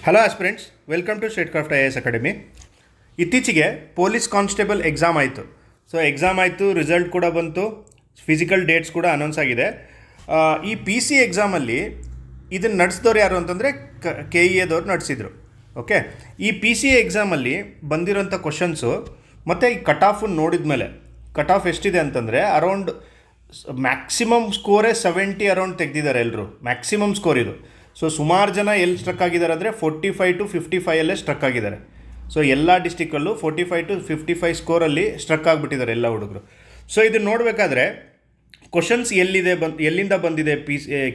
Hello aspirants, welcome to Statecraft IAS academy. ಇತ್ತೀಚೆಗೆ police constable exam ಆಯಿತು. Exam ಆಯಿತು, result ಕೂಡ ಬಂತು, ಫಿಸಿಕಲ್ ಡೇಟ್ಸ್ ಕೂಡ ಅನೌನ್ಸ್ ಆಗಿದೆ. ಈ PC ಎಕ್ಸಾಮಲ್ಲಿ ಇದನ್ನು ನಡೆಸಿದವ್ರು ಯಾರು ಅಂತಂದರೆ KEAದವ್ರು ನಡೆಸಿದರು. ಓಕೆ, ಈ PC ಎಕ್ಸಾಮಲ್ಲಿ ಬಂದಿರೋಂಥ ಕ್ವಶನ್ಸು ಮತ್ತು ಈ ಕಟ್ ಆಫ್ ನೋಡಿದ ಮೇಲೆ ಕಟ್ ಆಫ್ ಎಷ್ಟಿದೆ ಅಂತಂದರೆ ಅರೌಂಡ್ ಮ್ಯಾಕ್ಸಿಮಮ್ ಸ್ಕೋರೇ 70 ಅರೌಂಡ್ ತೆಗೆದಿದ್ದಾರೆ ಎಲ್ಲರೂ. ಮ್ಯಾಕ್ಸಿಮಮ್ ಸ್ಕೋರ್ ಇದು. ಸುಮಾರು ಜನ ಎಲ್ಲಿ ಸ್ಟ್ರಕ್ ಆಗಿದ್ದಾರೆ ಅಂದರೆ 45 to 55 ಸ್ಟ್ರಕ್ ಆಗಿದ್ದಾರೆ. ಎಲ್ಲ ಡಿಸ್ಟಿಕಲ್ಲೂ 45 to 55 ಸ್ಕೋರಲ್ಲಿ ಸ್ಟ್ರಕ್ ಆಗಿಬಿಟ್ಟಿದ್ದಾರೆ ಎಲ್ಲ ಹುಡುಗರು. ಇದನ್ನು ನೋಡಬೇಕಾದ್ರೆ ಕ್ವಶನ್ಸ್ ಎಲ್ಲಿಂದ ಬಂದಿದೆ,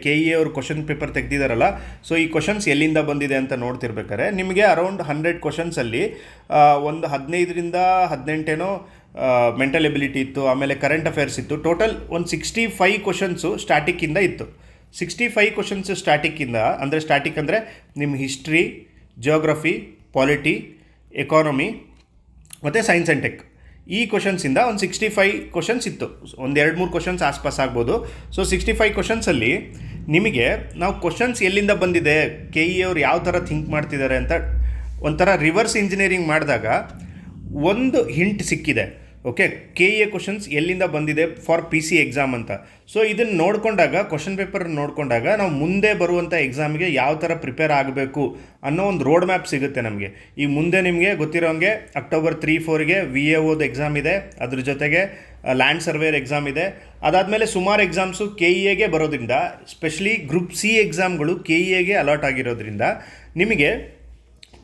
KEA ಅವರು ಕ್ವಶನ್ ಪೇಪರ್ ತೆಗೆದಿದ್ದಾರಲ್ಲ, ಈ ಕ್ವಶನ್ಸ್ ಎಲ್ಲಿಂದ ಬಂದಿದೆ ಅಂತ ನೋಡ್ತಿರ್ಬೇಕಾದ್ರೆ ನಿಮಗೆ ಅರೌಂಡ್ 100 ಕ್ವಶನ್ಸಲ್ಲಿ ಒಂದು 15ರಿಂದ 18 ಮೆಂಟಲ್ ಎಬಿಲಿಟಿ ಇತ್ತು, ಆಮೇಲೆ ಕರೆಂಟ್ ಅಫೇರ್ಸ್ ಇತ್ತು. ಟೋಟಲ್ ಒಂದು 65 ಕ್ವಶನ್ಸು ಸ್ಟ್ಯಾಟಿಕ್ಕಿಂದ ಇತ್ತು. 65 ಕ್ವಶನ್ಸು ಸ್ಟ್ಯಾಟಿಕ್ಕಿಂದ ಅಂದರೆ ಸ್ಟ್ಯಾಟಿಕ್ ಅಂದರೆ ನಿಮ್ಮ ಹಿಸ್ಟ್ರಿ, ಜಿಯೋಗ್ರಫಿ, ಪಾಲಿಟಿ, ಎಕಾನಮಿ ಮತ್ತು ಸೈನ್ಸ್ ಆ್ಯಂಡ್ ಟೆಕ್, ಈ ಕ್ವಶನ್ಸಿಂದ ಒಂದು 65 ಕ್ವಶನ್ಸ್ ಇತ್ತು. ಒಂದು 2-3 ಕ್ವಶನ್ಸ್ ಆಸ್ಪಾಸ್ ಆಗ್ಬೋದು. 65 ಕ್ವಶನ್ಸಲ್ಲಿ ನಿಮಗೆ ನಾವು ಕ್ವಶನ್ಸ್ ಎಲ್ಲಿಂದ ಬಂದಿದೆ, KEA ಅವರು ಯಾವ ಥರ ಥಿಂಕ್ ಮಾಡ್ತಿದ್ದಾರೆ ಅಂತ ಒಂಥರ ರಿವರ್ಸ್ ಇಂಜಿನಿಯರಿಂಗ್ ಮಾಡಿದಾಗ ಒಂದು ಹಿಂಟ್ ಸಿಕ್ಕಿದೆ. ಓಕೆ, KEA ಕ್ವಶನ್ಸ್ ಎಲ್ಲಿಂದ ಬಂದಿದೆ ಫಾರ್ PC ಎಕ್ಸಾಮ್ ಅಂತ. ಇದನ್ನು ನೋಡಿಕೊಂಡಾಗ, ಕ್ವಶನ್ ಪೇಪರ್ ನೋಡಿಕೊಂಡಾಗ ನಾವು ಮುಂದೆ ಬರುವಂಥ ಎಕ್ಸಾಮಿಗೆ ಯಾವ ಥರ ಪ್ರಿಪೇರ್ ಆಗಬೇಕು ಅನ್ನೋ ಒಂದು ರೋಡ್ ಮ್ಯಾಪ್ ಸಿಗುತ್ತೆ ನಮಗೆ. ಈ ಮುಂದೆ ನಿಮಗೆ ಗೊತ್ತಿರೋಂಗೆ October 3-4ಗೆ VAOದು ಎಕ್ಸಾಮ್ ಇದೆ, ಅದ್ರ ಜೊತೆಗೆ ಲ್ಯಾಂಡ್ ಸರ್ವೇರ್ ಎಕ್ಸಾಮ್ ಇದೆ. ಅದಾದಮೇಲೆ ಸುಮಾರು ಎಕ್ಸಾಮ್ಸು KEAಗೆ ಬರೋದ್ರಿಂದ, ಸ್ಪೆಷಲಿ ಗ್ರೂಪ್ C ಎಕ್ಸಾಮ್ಗಳು KEAಗೆ ಅಲಾಟ್ ಆಗಿರೋದ್ರಿಂದ ನಿಮಗೆ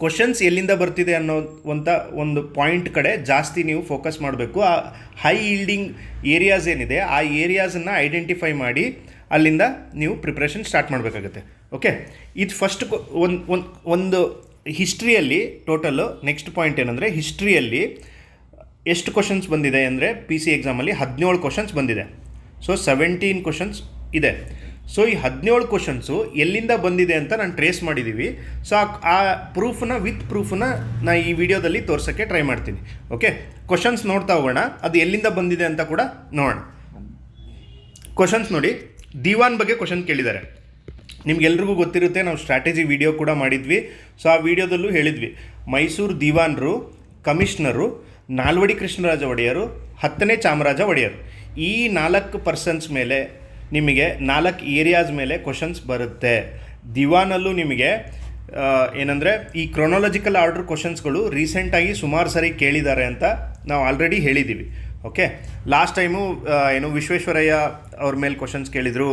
ಕ್ವಶನ್ಸ್ ಎಲ್ಲಿಂದ ಬರ್ತಿದೆ ಅನ್ನೋವಂಥ ಒಂದು ಪಾಯಿಂಟ್ ಕಡೆ ಜಾಸ್ತಿ ನೀವು ಫೋಕಸ್ ಮಾಡಬೇಕು. ಆ ಹೈ ಈಲ್ಡಿಂಗ್ ಏರಿಯಾಸ್ ಏನಿದೆ ಆ ಏರಿಯಾಸನ್ನು ಐಡೆಂಟಿಫೈ ಮಾಡಿ ಅಲ್ಲಿಂದ ನೀವು ಪ್ರಿಪ್ರೇಷನ್ ಸ್ಟಾರ್ಟ್ ಮಾಡಬೇಕಾಗುತ್ತೆ. ಓಕೆ, ಇದು ಫಸ್ಟ್ ಒಂದು ಹಿಸ್ಟ್ರಿಯಲ್ಲಿ ಟೋಟಲ್ಲು. ನೆಕ್ಸ್ಟ್ ಪಾಯಿಂಟ್ ಏನಂದರೆ, ಹಿಸ್ಟ್ರಿಯಲ್ಲಿ ಎಷ್ಟು ಕ್ವಶನ್ಸ್ ಬಂದಿದೆ ಅಂದರೆ PC ಎಕ್ಸಾಮಲ್ಲಿ 17 ಕ್ವಶನ್ಸ್ ಬಂದಿದೆ. 17 ಕ್ವಶನ್ಸ್ ಇದೆ. ಈ 17 ಕ್ವಶನ್ಸು ಎಲ್ಲಿಂದ ಬಂದಿದೆ ಅಂತ ನಾನು ಟ್ರೇಸ್ ಮಾಡಿದ್ದೀವಿ. ಆ ವಿತ್ ಪ್ರೂಫನ್ನ ನಾನು ಈ ವಿಡಿಯೋದಲ್ಲಿ ತೋರ್ಸೋಕ್ಕೆ ಟ್ರೈ ಮಾಡ್ತೀನಿ. ಓಕೆ, ಕ್ವಶನ್ಸ್ ನೋಡ್ತಾ ಹೋಗೋಣ, ಅದು ಎಲ್ಲಿಂದ ಬಂದಿದೆ ಅಂತ ಕೂಡ ನೋಡೋಣ. ಕ್ವಶನ್ಸ್ ನೋಡಿ, ದಿವಾನ್ ಬಗ್ಗೆ ಕ್ವಶನ್ ಕೇಳಿದ್ದಾರೆ. ನಿಮ್ಗೆಲ್ರಿಗೂ ಗೊತ್ತಿರುತ್ತೆ, ನಾವು ಸ್ಟ್ರಾಟಜಿ ವಿಡಿಯೋ ಕೂಡ ಮಾಡಿದ್ವಿ. ಆ ವಿಡಿಯೋದಲ್ಲೂ ಹೇಳಿದ್ವಿ, ಮೈಸೂರು ದಿವಾನರು, ಕಮಿಷನರು, ನಾಲ್ವಡಿ ಕೃಷ್ಣರಾಜ ಒಡೆಯರು, 10ನೇ ಚಾಮರಾಜ ಒಡೆಯರು, ಈ 4 ಪರ್ಸನ್ಸ್ ಮೇಲೆ ನಿಮಗೆ 4 ಏರಿಯಾಸ್ ಮೇಲೆ ಕ್ವಶನ್ಸ್ ಬರುತ್ತೆ. ದಿವಾನಲ್ಲೂ ನಿಮಗೆ ಏನಂದರೆ ಈ ಕ್ರೊನಾಲಜಿಕಲ್ ಆರ್ಡರ್ ಕ್ವಶನ್ಸ್ಗಳು ರೀಸೆಂಟಾಗಿ ಸುಮಾರು ಸರಿ ಕೇಳಿದ್ದಾರೆ ಅಂತ ನಾವು ಆಲ್ರೆಡಿ ಹೇಳಿದ್ದೀವಿ. ಓಕೆ, ಲಾಸ್ಟ್ ಟೈಮು ವಿಶ್ವೇಶ್ವರಯ್ಯ ಅವ್ರ ಮೇಲೆ ಕ್ವಶನ್ಸ್ ಕೇಳಿದರು,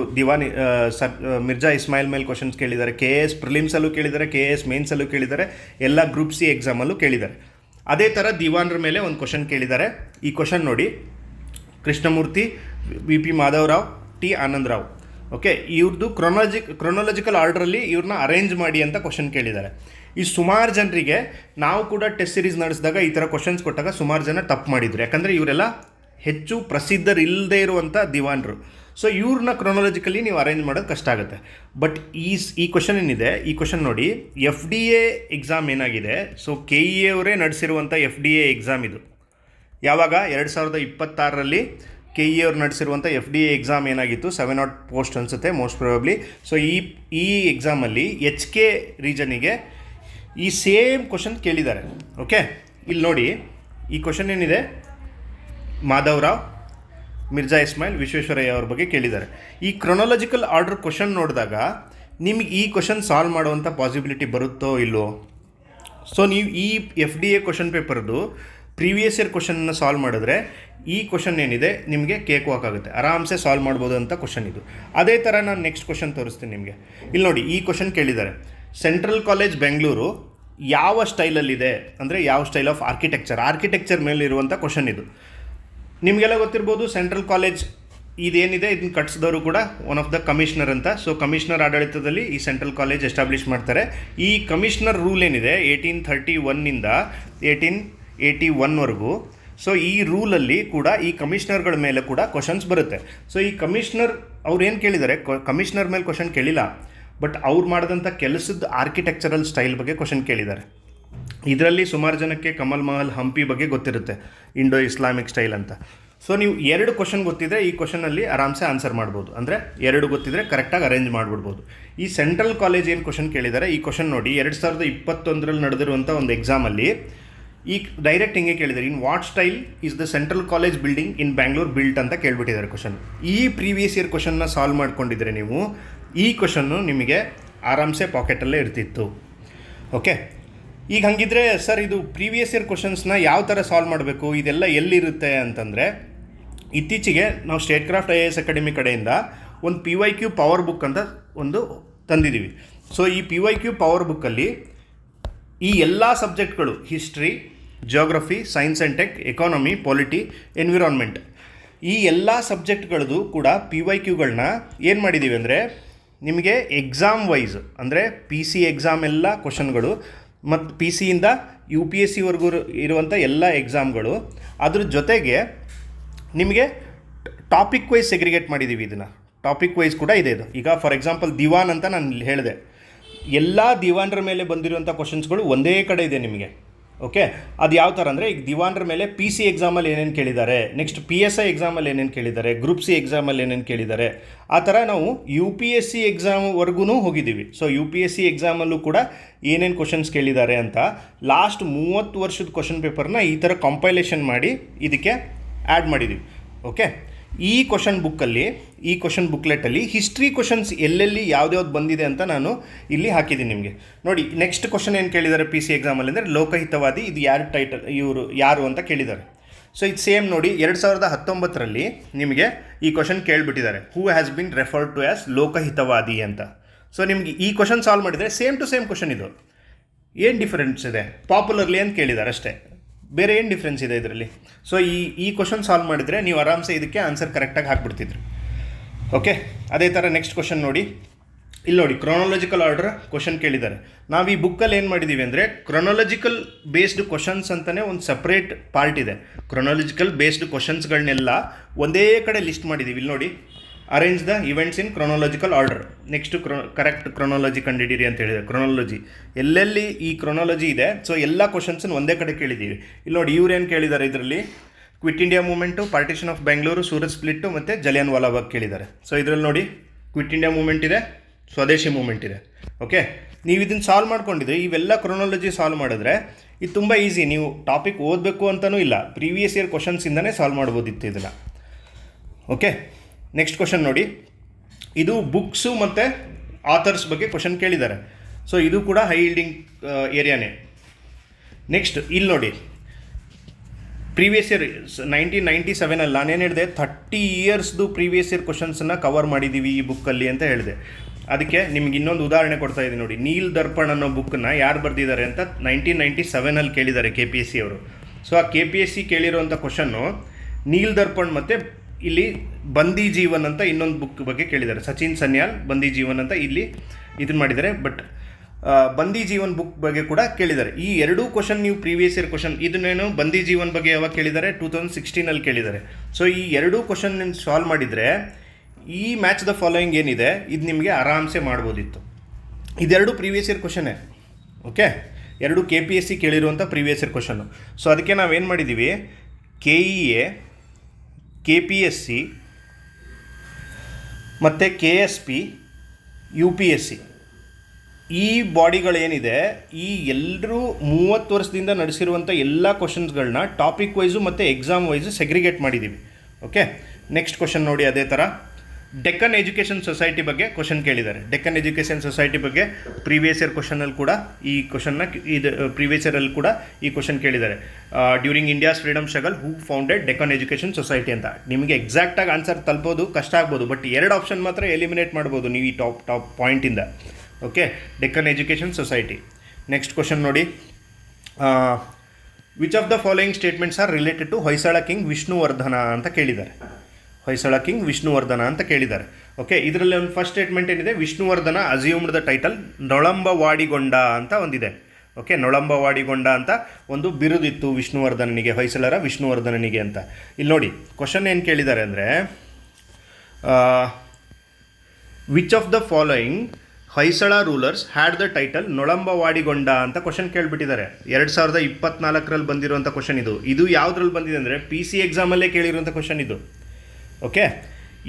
ಮಿರ್ಜಾ ಇಸ್ಮಾಯಿಲ್ ಮೇಲೆ ಕ್ವಶನ್ಸ್ ಕೇಳಿದ್ದಾರೆ, KAS ಪ್ರಿಲಿಮ್ಸಲ್ಲೂ ಕೇಳಿದ್ದಾರೆ, KAS ಮೇನ್ಸಲ್ಲೂ ಕೇಳಿದ್ದಾರೆ, ಎಲ್ಲ ಗ್ರೂಪ್ C ಎಕ್ಸಾಮಲ್ಲೂ ಕೇಳಿದ್ದಾರೆ. ಅದೇ ಥರ ದಿವಾನರ ಮೇಲೆ ಒಂದು ಕ್ವಶನ್ ಕೇಳಿದ್ದಾರೆ. ಈ ಕ್ವಶನ್ ನೋಡಿ, Krishnamurthy, VP Madhavrao, T Anandrao. Okay, ಇವ್ರದ್ದು ಕ್ರೊನಾಲಜಿಕಲ್ ಆರ್ಡ್ರಲ್ಲಿ ಇವ್ರನ್ನ ಅರೇಂಜ್ ಮಾಡಿ ಅಂತ ಕ್ವಶನ್ ಕೇಳಿದ್ದಾರೆ. ಈ ಸುಮಾರು ಜನರಿಗೆ ನಾವು ಕೂಡ ಟೆಸ್ಟ್ ಸೀರೀಸ್ ನಡೆಸಿದಾಗ ಈ ಥರ ಕ್ವಶನ್ಸ್ ಕೊಟ್ಟಾಗ ಸುಮಾರು ಜನ ತಪ್ಪು ಮಾಡಿದ್ರು. ಯಾಕಂದರೆ ಇವರೆಲ್ಲ ಹೆಚ್ಚು ಪ್ರಸಿದ್ಧರಿಲ್ಲದೆ ಇರುವಂಥ ದಿವಾನರು. ಇವ್ರನ್ನ ಕ್ರೊನಾಲಜಿಕಲಿ ನೀವು ಅರೇಂಜ್ ಮಾಡೋದು ಕಷ್ಟ ಆಗುತ್ತೆ. ಬಟ್ ಈ ಕ್ವಶನ್ ಏನಿದೆ, ಈ ಕ್ವಶನ್ ನೋಡಿ, FDA ಎಕ್ಸಾಮ್ ಏನಾಗಿದೆ, KEA ಅವರೇ ನಡೆಸಿರುವಂಥ FDA ಎಕ್ಸಾಮ್ ಇದು. ಯಾವಾಗ 2026ರಲ್ಲಿ KEA ಅವ್ರು ನಡೆಸಿರುವಂಥ FDA ಎಕ್ಸಾಮ್ ಏನಾಗಿತ್ತು, 700 ಪೋಸ್ಟ್ ಅನಿಸುತ್ತೆ ಮೋಸ್ಟ್ ಪ್ರಾಬಬ್ಲಿ. ಈ ಎಕ್ಸಾಮಲ್ಲಿ HK ರೀಜನಿಗೆ ಈ ಸೇಮ್ ಕ್ವಶನ್ ಕೇಳಿದ್ದಾರೆ. ಓಕೆ, ಇಲ್ಲಿ ನೋಡಿ, ಈ ಕ್ವಶನ್ ಏನಿದೆ, ಮಾಧವರಾವ್, ಮಿರ್ಜಾ ಇಸ್ಮಾಯಿಲ್, ವಿಶ್ವೇಶ್ವರಯ್ಯ ಅವ್ರ ಬಗ್ಗೆ ಕೇಳಿದ್ದಾರೆ. ಈ ಕ್ರೊನಾಲಜಿಕಲ್ ಆರ್ಡರ್ ಕ್ವಶನ್ ನೋಡಿದಾಗ ನಿಮಗೆ ಈ ಕ್ವಶನ್ ಸಾಲ್ವ್ ಮಾಡುವಂಥ ಪಾಸಿಬಿಲಿಟಿ ಬರುತ್ತೋ ಇಲ್ಲವೋ. ನೀವು ಈ FDA ಕ್ವಶನ್ ಪೇಪರ್ದು ಪ್ರೀವಿಯಸ್ ಇಯರ್ ಕ್ವಶನ್ನ ಸಾಲ್ವ್ ಮಾಡಿದ್ರೆ ಈ ಕ್ವಶನ್ ಏನಿದೆ ನಿಮಗೆ ಕೇಕ್ ವಾಕ್ ಆಗುತ್ತೆ, ಆರಾಮ್ಸೆ ಸಾಲ್ವ್ ಮಾಡ್ಬೋದು ಅಂತ ಕ್ವಶನ್ ಇದು. ಅದೇ ಥರ ನಾನು ನೆಕ್ಸ್ಟ್ ಕ್ವಶನ್ ತೋರಿಸ್ತೀನಿ ನಿಮಗೆ. ಇಲ್ಲಿ ನೋಡಿ, ಈ ಕ್ವಶನ್ ಕೇಳಿದ್ದಾರೆ, ಸೆಂಟ್ರಲ್ ಕಾಲೇಜ್ ಬೆಂಗಳೂರು ಯಾವ ಸ್ಟೈಲಲ್ಲಿದೆ ಅಂದರೆ ಯಾವ ಸ್ಟೈಲ್ ಆಫ್ ಆರ್ಕಿಟೆಕ್ಚರ್ ಮೇಲೆ ಇರುವಂಥ ಕ್ವಶನ್ ಇದು. ನಿಮಗೆಲ್ಲ ಗೊತ್ತಿರ್ಬೋದು, ಸೆಂಟ್ರಲ್ ಕಾಲೇಜ್ ಇದೇನಿದೆ ಇದನ್ನು ಕಟ್ಸಿದವರು ಕೂಡ ಒನ್ ಆಫ್ ದ ಕಮಿಷನರ್ ಅಂತ. ಕಮಿಷನರ್ ಆಡಳಿತದಲ್ಲಿ ಈ ಸೆಂಟ್ರಲ್ ಕಾಲೇಜ್ ಎಸ್ಟಾಬ್ಲಿಷ್ ಮಾಡ್ತಾರೆ. ಈ ಕಮಿಷನರ್ ರೂಲ್ ಏನಿದೆ 1831ನಿಂದ 1881ವರೆಗೂ, ಈ ರೂಲಲ್ಲಿ ಕೂಡ ಈ ಕಮಿಷನರ್ಗಳ ಮೇಲೆ ಕೂಡ ಕ್ವಶನ್ಸ್ ಬರುತ್ತೆ. ಈ ಕಮಿಷನರ್ ಅವ್ರು ಏನು ಕೇಳಿದ್ದಾರೆ, ಕಮಿಷನರ್ ಮೇಲೆ ಕ್ವಶನ್ ಕೇಳಿಲ್ಲ, ಬಟ್ ಅವ್ರು ಮಾಡಿದಂಥ ಕೆಲಸದ ಆರ್ಕಿಟೆಕ್ಚರಲ್ ಸ್ಟೈಲ್ ಬಗ್ಗೆ ಕ್ವಶನ್ ಕೇಳಿದ್ದಾರೆ. ಇದರಲ್ಲಿ ಸುಮಾರು ಜನಕ್ಕೆ ಕಮಲ್ ಮಹಲ್, ಹಂಪಿ ಬಗ್ಗೆ ಗೊತ್ತಿರುತ್ತೆ, ಇಂಡೋ ಇಸ್ಲಾಮಿಕ್ ಸ್ಟೈಲ್ ಅಂತ. ಸೊ ನೀವು 2 ಕ್ವಶನ್ ಗೊತ್ತಿದ್ರೆ ಈ ಕ್ವಶನಲ್ಲಿ ಆರಾಮ್ಸೆ ಆನ್ಸರ್ ಮಾಡ್ಬೋದು, ಅಂದರೆ 2 ಗೊತ್ತಿದ್ರೆ ಕರೆಕ್ಟಾಗಿ ಅರೇಂಜ್ ಮಾಡಿಬಿಡ್ಬೋದು. ಈ ಸೆಂಟ್ರಲ್ ಕಾಲೇಜ್ ಏನು ಕ್ವಶನ್ ಕೇಳಿದ್ದಾರೆ, ಈ ಕ್ವಶನ್ ನೋಡಿ 2021ರಲ್ಲಿ ನಡೆದಿರುವಂಥ ಒಂದು ಎಕ್ಸಾಮಲ್ಲಿ ಈ ಡೈರೆಕ್ಟ್ ಹಿಂಗೆ ಕೇಳಿದ್ದಾರೆ, in what style is the central college building in Bangalore built ಅಂತ ಕೇಳಿಬಿಟ್ಟಿದ್ದಾರೆ ಕ್ವಶನ್. ಈ ಪ್ರೀವಿಯಸ್ ಇಯರ್ ಕ್ವಶನ್ನ ಸಾಲ್ವ್ ಮಾಡ್ಕೊಂಡಿದ್ರೆ ನೀವು ಈ ಕ್ವಶನ್ನು ನಿಮಗೆ ಆರಾಮ್ಸೆ ಪಾಕೆಟಲ್ಲೇ ಇರ್ತಿತ್ತು. ಓಕೆ, ಈಗ ಹಾಗಿದ್ರೆ ಸರ್ ಇದು ಪ್ರೀವಿಯಸ್ ಇಯರ್ ಕ್ವಶನ್ಸ್ನ ಯಾವ ಥರ ಸಾಲ್ವ್ ಮಾಡಬೇಕು, ಇದೆಲ್ಲ ಎಲ್ಲಿರುತ್ತೆ ಅಂತಂದರೆ, ಇತ್ತೀಚೆಗೆ ನಾವು ಸ್ಟೇಟ್ ಕ್ರಾಫ್ಟ್ IAS ಅಕಾಡೆಮಿ ಕಡೆಯಿಂದ ಒಂದು PYQ ಪವರ್ ಬುಕ್ ಅಂತ ಒಂದು ತಂದಿದ್ದೀವಿ. ಸೊ ಈ PYQ ಪವರ್ ಬುಕ್ಕಲ್ಲಿ ಈ ಎಲ್ಲ ಸಬ್ಜೆಕ್ಟ್ಗಳು, history, geography, science and tech, economy, polity, environment, ಈ ಎಲ್ಲ ಸಬ್ಜೆಕ್ಟ್ಗಳದ್ದು ಕೂಡ PYQಗಳನ್ನ ಏನು ಮಾಡಿದ್ದೀವಿ ಅಂದರೆ ನಿಮಗೆ ಎಕ್ಸಾಮ್ ವೈಸ್, ಅಂದರೆ PC ಎಕ್ಸಾಮ್ ಎಲ್ಲ ಕ್ವಶನ್ಗಳು ಮತ್ತು PC ಇಂದ UPSC ಇರುವಂಥ ಎಲ್ಲ ಎಕ್ಸಾಮ್ಗಳು, ಅದ್ರ ಜೊತೆಗೆ ನಿಮಗೆ ಟಾಪಿಕ್ ವೈಸ್ ಸೆಗ್ರಿಗೇಟ್ ಮಾಡಿದ್ದೀವಿ. ಇದನ್ನು ಟಾಪಿಕ್ ವೈಸ್ ಕೂಡ ಇದೆ. ಇದು ಈಗ ಫಾರ್ ಎಕ್ಸಾಂಪಲ್ ದಿವಾನ್ ಅಂತ ನಾನು ಹೇಳಿದೆ, ಎಲ್ಲ ದಿವಾನರ ಮೇಲೆ ಬಂದಿರುವಂಥ ಕ್ವಶನ್ಸ್ಗಳು ಒಂದೇ ಕಡೆ ಇದೆ ನಿಮಗೆ. ಓಕೆ, ಅದು ಯಾವ ಥರ ಅಂದರೆ, ಈಗ ದಿವಾನರ ಮೇಲೆ PC ಎಕ್ಸಾಮಲ್ಲಿ ಏನೇನು ಕೇಳಿದ್ದಾರೆ, ನೆಕ್ಸ್ಟ್ PSI ಎಕ್ಸಾಮಲ್ಲಿ ಏನೇನು ಕೇಳಿದ್ದಾರೆ, ಗ್ರೂಪ್ C ಎಕ್ಸಾಮಲ್ಲಿ ಏನೇನು ಕೇಳಿದ್ದಾರೆ, ಆ ಥರ ನಾವು UPSC ಎಕ್ಸಾಮ್ವರೆಗೂ ಹೋಗಿದ್ದೀವಿ. ಸೊ UPSC ಎಕ್ಸಾಮಲ್ಲೂ ಕೂಡ ಏನೇನು ಕ್ವಶನ್ಸ್ ಕೇಳಿದ್ದಾರೆ ಅಂತ ಲಾಸ್ಟ್ 30 ವರ್ಷದ ಕ್ವಶನ್ ಪೇಪರ್ನ ಈ ಥರ ಕಂಪೈಲೇಷನ್ ಮಾಡಿ ಇದಕ್ಕೆ ಆ್ಯಡ್ ಮಾಡಿದ್ದೀವಿ. ಓಕೆ, ಈ ಕ್ವಶನ್ ಬುಕ್ಕಲ್ಲಿ, ಈ ಕ್ವಶನ್ ಬುಕ್ಲೆಟಲ್ಲಿ ಹಿಸ್ಟ್ರಿ ಕ್ವಶನ್ಸ್ ಎಲ್ಲೆಲ್ಲಿ ಯಾವ್ದ್ಯಾವ್ದು ಬಂದಿದೆ ಅಂತ ನಾನು ಇಲ್ಲಿ ಹಾಕಿದ್ದೀನಿ ನಿಮಗೆ. ನೋಡಿ, ನೆಕ್ಸ್ಟ್ ಕ್ವಶನ್ ಏನು ಕೇಳಿದ್ದಾರೆ PC ಎಕ್ಸಾಮಲ್ಲಿ ಅಂದರೆ ಲೋಕಹಿತವಾದಿ, ಇದು ಇವರು ಯಾರು ಅಂತ ಕೇಳಿದ್ದಾರೆ. ಸೊ ಇದು ಸೇಮ್ ನೋಡಿ, 2019ರಲ್ಲಿ ನಿಮಗೆ ಈ ಕ್ವಶನ್ ಕೇಳಿಬಿಟ್ಟಿದ್ದಾರೆ, who has been referred to as Lokahitawadi ಅಂತ. ಸೊ ನಿಮಗೆ ಈ ಕ್ವಶನ್ ಸಾಲ್ವ್ ಮಾಡಿದರೆ ಸೇಮ್ ಟು ಸೇಮ್ ಕ್ವಶನ್ ಇದು. ಏನು ಡಿಫರೆನ್ಸ್ ಇದೆ, ಪಾಪ್ಯುಲರ್ಲಿ ಅಂತ ಕೇಳಿದ್ದಾರೆ ಅಷ್ಟೇ, ಬೇರೆ ಏನು ಡಿಫ್ರೆನ್ಸ್ ಇದೆ ಇದರಲ್ಲಿ. ಸೊ ಈ ಕ್ವಶನ್ ಸಾಲ್ವ್ ಮಾಡಿದರೆ ನೀವು ಆರಾಮ್ಸೆ ಇದಕ್ಕೆ ಆನ್ಸರ್ ಕರೆಕ್ಟಾಗಿ ಹಾಕ್ಬಿಡ್ತಿದ್ರು. ಓಕೆ, ಅದೇ ಥರ ನೆಕ್ಸ್ಟ್ ಕ್ವಶನ್ ನೋಡಿ, ಇಲ್ಲಿ ನೋಡಿ ಕ್ರೊನಾಲಜಿಕಲ್ ಆರ್ಡರ್ ಕ್ವಶನ್ ಕೇಳಿದ್ದಾರೆ. ನಾವು ಈ ಬುಕ್ಕಲ್ಲಿ ಏನು ಮಾಡಿದ್ದೀವಿ ಅಂದರೆ ಕ್ರೊನಾಲಜಿಕಲ್ ಬೇಸ್ಡ್ ಕ್ವಶನ್ಸ್ ಅಂತಲೇ ಒಂದು ಸಪ್ರೇಟ್ ಪಾರ್ಟ್ ಇದೆ. ಕ್ರೊನಾಲಜಿಕಲ್ ಬೇಸ್ಡ್ ಕ್ವಶನ್ಸ್ಗಳನ್ನೆಲ್ಲ ಒಂದೇ ಕಡೆ ಲಿಸ್ಟ್ ಮಾಡಿದ್ದೀವಿ. ಇಲ್ಲಿ ನೋಡಿ, arrange the events in chronological order, next correct chronology ಕಂಡಿಡೀರಿ ಅಂತ ಹೇಳಿದೆ. ಕ್ರೊನಾಲಜಿ ಎಲ್ಲೆಲ್ಲಿ ಈ ಕ್ರೊನಾಲಜಿ ಇದೆ, ಸೊ ಎಲ್ಲ ಕ್ವಶನ್ಸನ್ನು ಒಂದೇ ಕಡೆ ಕೇಳಿದ್ದೀವಿ. ಇಲ್ಲಿ ನೋಡಿ, ಇವ್ರೇನು ಕೇಳಿದ್ದಾರೆ ಇದರಲ್ಲಿ, quit India movement, partition of Bengaluru, Surat split ಮತ್ತು ಜಲಿಯನ್ ವಾಲಾಬಾಗ್ ಕೇಳಿದ್ದಾರೆ. ಸೊ ಇದರಲ್ಲಿ ನೋಡಿ, ಕ್ವಿಟ್ ಇಂಡಿಯಾ ಮೂವ್ಮೆಂಟ್ ಇದೆ, ಸ್ವದೇಶಿ ಮೂವ್ಮೆಂಟ್ ಇದೆ. ಓಕೆ, ನೀವು ಇದನ್ನು ಸಾಲ್ವ್ ಮಾಡ್ಕೊಂಡಿದ್ರೆ, ಇವೆಲ್ಲ ಕ್ರೊನಾಲಜಿ ಸಾಲ್ವ್ ಮಾಡಿದ್ರೆ ಇದು ತುಂಬ ಈಸಿ. ನೀವು ಟಾಪಿಕ್ ಓದಬೇಕು ಅಂತಲೂ ಇಲ್ಲ, ಪ್ರೀವಿಯಸ್ ಇಯರ್ ಕ್ವಶನ್ಸಿಂದನೇ ಸಾಲ್ವ್ ಮಾಡ್ಬೋದಿತ್ತು ಇದನ್ನು. ಓಕೆ, ನೆಕ್ಸ್ಟ್ ಕ್ವಶನ್ ನೋಡಿ, ಇದು ಬುಕ್ಸು ಮತ್ತು ಆಥರ್ಸ್ ಬಗ್ಗೆ ಕ್ವಶನ್ ಕೇಳಿದ್ದಾರೆ. ಸೊ ಇದು ಕೂಡ ಹೈ ಈಲ್ಡಿಂಗ್ ಏರಿಯಾನೇ. ನೆಕ್ಸ್ಟ್ ಇಲ್ಲಿ ನೋಡಿ, ಪ್ರೀವಿಯಸ್ ಇಯರ್ 1997ಅಲ್ಲಿ ನಾನೇನು ಹೇಳಿದೆ, 30 ಇಯರ್ಸ್ದು ಪ್ರೀವಿಯಸ್ ಇಯರ್ ಕ್ವಶನ್ಸನ್ನು ಕವರ್ ಮಾಡಿದ್ದೀವಿ ಈ ಬುಕ್ಕಲ್ಲಿ ಅಂತ ಹೇಳಿದೆ. ಅದಕ್ಕೆ ನಿಮ್ಗೆ ಇನ್ನೊಂದು ಉದಾಹರಣೆ ಕೊಡ್ತಾ ಇದ್ದೀನಿ ನೋಡಿ, ನೀಲ್ ದರ್ಪಣ್ ಅನ್ನೋ ಬುಕ್ಕನ್ನು ಯಾರು ಬರೆದಿದ್ದಾರೆ ಅಂತ 1997ಅಲ್ಲಿ ಕೇಳಿದ್ದಾರೆ KPSC ಅವರು. ಸೊ ಆ KPSC ಕೇಳಿರೋಂಥ ಕ್ವಶನ್ನು ನೀಲ್ ದರ್ಪಣ್ ಮತ್ತು ಇಲ್ಲಿ ಬಂದಿ ಜೀವನ್ ಅಂತ ಇನ್ನೊಂದು ಬುಕ್ ಬಗ್ಗೆ ಕೇಳಿದ್ದಾರೆ. ಸಚಿನ್ ಸನ್ಯಾಲ್ ಬಂದಿ ಜೀವನ್ ಅಂತ ಇಲ್ಲಿ ಇದನ್ನು ಮಾಡಿದ್ದಾರೆ. ಬಟ್ ಬಂದಿ ಜೀವನ್ ಬುಕ್ ಬಗ್ಗೆ ಕೂಡ ಕೇಳಿದ್ದಾರೆ. ಈ ಎರಡೂ ಕ್ವಶನ್ ನೀವು ಪ್ರೀವಿಯಸ್ ಇಯರ್ ಕ್ವಶನ್, ಇದನ್ನೇನು ಬಂದಿ ಜೀವನ್ ಬಗ್ಗೆ ಯಾವಾಗ ಕೇಳಿದ್ದಾರೆ, 2016ಅಲ್ಲಿ ಕೇಳಿದ್ದಾರೆ. ಸೊ ಈ ಎರಡೂ ಕ್ವಶನ್ ಸಾಲ್ವ್ ಮಾಡಿದರೆ ಈ ಮ್ಯಾಚ್ ದ ಫಾಲೋಯಿಂಗ್ ಏನಿದೆ ಇದು ನಿಮಗೆ ಆರಾಮ್ಸೆ ಮಾಡ್ಬೋದಿತ್ತು. ಇದೆರಡು ಪ್ರೀವಿಯಸ್ ಇಯರ್ ಕ್ವಶನ್ನೇ. ಓಕೆ, ಎರಡು KPSC ಕೇಳಿರುವಂಥ ಪ್ರೀವಿಯಸ್ ಇಯರ್ ಕ್ವಶನ್ನು. ಸೊ ಅದಕ್ಕೆ ನಾವೇನು ಮಾಡಿದ್ದೀವಿ, KEA, KPSC ಮತ್ತು KSP, UPSC ಈ ಬಾಡಿಗಳೇನಿದೆ, ಈ ಎಲ್ಲರೂ 30 ವರ್ಷದಿಂದ ನಡೆಸಿರುವಂಥ ಎಲ್ಲ ಕ್ವಶನ್ಸ್ಗಳನ್ನ ಟಾಪಿಕ್ ವೈಸು ಮತ್ತು ಎಕ್ಸಾಮ್ ವೈಸು ಸೆಗ್ರಿಗೇಟ್ ಮಾಡಿದ್ದೀವಿ. ಓಕೆ, ನೆಕ್ಸ್ಟ್ ಕ್ವಶನ್ ನೋಡಿ, ಅದೇ ಥರ ಡೆಕ್ಕನ್ ಎಜುಕೇಷನ್ ಸೊಸೈಟಿ ಬಗ್ಗೆ ಕ್ವಶನ್ ಕೇಳಿದ್ದಾರೆ. ಡೆಕ್ಕನ್ ಎಜುಕೇಷನ್ ಸೊಸೈಟಿ ಬಗ್ಗೆ ಪ್ರೀವಿಯಸ್ ಇಯರ್ ಕ್ವಶನಲ್ಲಿ ಕೂಡ ಈ ಕ್ವಶನ್ನ ಪ್ರೀವಿಯಸ್ ಇಯರಲ್ಲಿ ಕೂಡ ಈ ಕ್ವಶನ್ ಕೇಳಿದ್ದಾರೆ. ಡ್ಯೂರಿಂಗ್ ಇಂಡಿಯಾಸ್ ಫ್ರೀಡಮ್ ಸ್ಟ್ರಗಲ್ ಹೂ ಫೌಂಡೆಡ್ ಡೆಕ್ಕನ್ ಎಜುಕೇಷನ್ ಸೊಸೈಟಿ ಅಂತ. ನಿಮಗೆ ಎಕ್ಸಾಕ್ಟಾಗಿ ಆನ್ಸರ್ ತಲುಪೋದು ಕಷ್ಟ ಆಗ್ಬೋದು, ಬಟ್ 2 ಆಪ್ಷನ್ ಮಾತ್ರ ಎಲಿಮಿನೇಟ್ ಮಾಡ್ಬೋದು ನೀವು ಈ ಟಾಪ್ ಪಾಯಿಂಟಿಂದ. Okay, Deccan education society. Next question ನೋಡಿ, which of the following statements are related to Hoysala king Vishnuvardhana ಅಂತ ಕೇಳಿದ್ದಾರೆ. ಹೊಯ್ಸಳ ಕಿಂಗ್ ವಿಷ್ಣುವರ್ಧನ ಅಂತ ಕೇಳಿದ್ದಾರೆ. ಓಕೆ, ಇದರಲ್ಲಿ ಒಂದು ಫಸ್ಟ್ ಸ್ಟೇಟ್ಮೆಂಟ್ ಏನಿದೆ, Vishnuvardhan assumed the title Nolambavadigonda ಅಂತ ಒಂದಿದೆ. ಓಕೆ, ನೊಳಂಬವಾಡಿಗೊಂಡ ಅಂತ ಒಂದು ಬಿರುದಿತ್ತು ವಿಷ್ಣುವರ್ಧನನಿಗೆ, ಹೊಯ್ಸಳರ ವಿಷ್ಣುವರ್ಧನನಿಗೆ ಅಂತ. ಇಲ್ಲಿ ನೋಡಿ ಕ್ವಶನ್ ಏನು ಕೇಳಿದ್ದಾರೆ ಅಂದರೆ, which of the following Hoysala rulers had the title Nolambavadigonda ಅಂತ ಕ್ವಶನ್ ಕೇಳಿಬಿಟ್ಟಿದ್ದಾರೆ. 2024ರಲ್ಲಿ ಬಂದಿರುವಂಥ ಕ್ವಶನ್ ಇದು ಯಾವುದ್ರಲ್ಲಿ ಬಂದಿದೆ ಅಂದರೆ PC ಎಕ್ಸಾಮಲ್ಲೇ ಕೇಳಿರುವಂಥ ಕ್ವಶನ್ ಇದು. ಓಕೆ,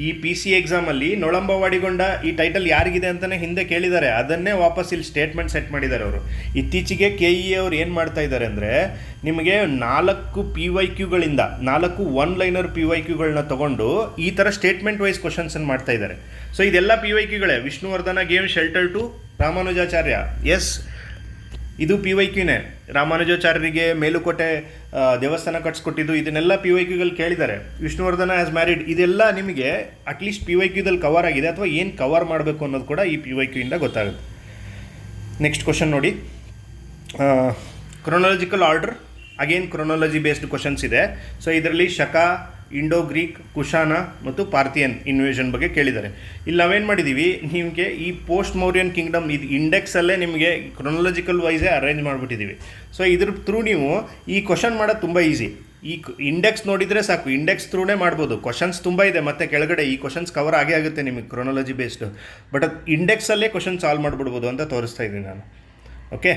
ಈ PC ಎಕ್ಸಾಮಲ್ಲಿ ನೊಳಂಬವಾಡಿಗೊಂಡ ಈ ಟೈಟಲ್ ಯಾರಿಗಿದೆ ಅಂತಲೇ ಹಿಂದೆ ಕೇಳಿದ್ದಾರೆ, ಅದನ್ನೇ ವಾಪಸ್ ಇಲ್ಲಿ ಸ್ಟೇಟ್ಮೆಂಟ್ ಸೆಟ್ ಮಾಡಿದ್ದಾರೆ ಅವರು. ಇತ್ತೀಚೆಗೆ KE ಅವ್ರು ಏನು ಮಾಡ್ತಾ ಇದ್ದಾರೆ ಅಂದರೆ ನಿಮಗೆ 4 PYQಗಳಿಂದ 4 ಒನ್ ಲೈನರ್ PYQಗಳನ್ನ ತೊಗೊಂಡು ಈ ಥರ ಸ್ಟೇಟ್ಮೆಂಟ್ ವೈಸ್ ಕ್ವಶನ್ಸನ್ನು ಮಾಡ್ತಾ ಇದ್ದಾರೆ. ಸೊ ಇದೆಲ್ಲ PYQಗಳೇ. Vishnuvardhana gave shelter to Ramanujacharya, yes ಇದು PYQನೇ. ರಾಮಾನುಜಾಚಾರ್ಯರಿಗೆ ಮೇಲುಕೋಟೆ ದೇವಸ್ಥಾನ ಕಟ್ಸ್ಕೊಟ್ಟಿದ್ದು, ಇದನ್ನೆಲ್ಲ PYQಗಳು ಕೇಳಿದ್ದಾರೆ. ವಿಷ್ಣುವರ್ಧನ ಹ್ಯಾಸ್ ಮ್ಯಾರಿಡ್, ಇದೆಲ್ಲ ನಿಮಗೆ ಅಟ್ಲೀಸ್ಟ್ PYQದಲ್ಲಿ ಕವರ್ ಆಗಿದೆ, ಅಥವಾ ಏನು ಕವರ್ ಮಾಡಬೇಕು ಅನ್ನೋದು ಕೂಡ ಈ PYQಯಿಂದ ಗೊತ್ತಾಗುತ್ತೆ. ನೆಕ್ಸ್ಟ್ ಕ್ವಶನ್ ನೋಡಿ, chronological order, again chronology based questions ಇದೆ. ಸೊ ಇದರಲ್ಲಿ ಶಕ, ಇಂಡೋ ಗ್ರೀಕ್, ಕುಶಾನ ಮತ್ತು ಪಾರ್ಥಿಯನ್ ಇನ್ವೇಷನ್ ಬಗ್ಗೆ ಕೇಳಿದ್ದಾರೆ. ಇಲ್ಲಿ ನಾವೇನು ಮಾಡಿದ್ದೀವಿ, ನಿಮಗೆ ಈ ಪೋಸ್ಟ್ ಮೌರ್ಯನ್ ಕಿಂಗ್ಡಮ್ ಇದು ಇಂಡೆಕ್ಸಲ್ಲೇ ನಿಮಗೆ ಕ್ರೊನಾಲಜಿಕಲ್ ವೈಸೇ ಅರೇಂಜ್ ಮಾಡಿಬಿಟ್ಟಿದ್ದೀವಿ. ಸೊ ಇದ್ರ ಥ್ರೂ ನೀವು ಈ ಕ್ವಶನ್ ಮಾಡೋದು ತುಂಬ ಈಸಿ. ಈ ಇಂಡೆಕ್ಸ್ ನೋಡಿದರೆ ಸಾಕು, ಇಂಡೆಕ್ಸ್ ಥ್ರೂನೇ ಮಾಡ್ಬೋದು. ಕ್ವಶನ್ಸ್ ತುಂಬ ಇದೆ, ಮತ್ತು ಕೆಳಗಡೆ ಈ ಕ್ವಶನ್ಸ್ ಕವರ್ ಆಗೇ ಆಗುತ್ತೆ ನಿಮಗೆ ಕ್ರೊನಾಲಜಿ ಬೇಸ್ಡ್, ಬಟ್ ಅದು ಇಂಡೆಕ್ಸಲ್ಲೇ ಕ್ವಶನ್ ಸಾಲ್ವ್ ಮಾಡಿಬಿಡ್ಬೋದು ಅಂತ ತೋರಿಸ್ತಾ ಇದ್ದೀನಿ ನಾನು. ಓಕೆ,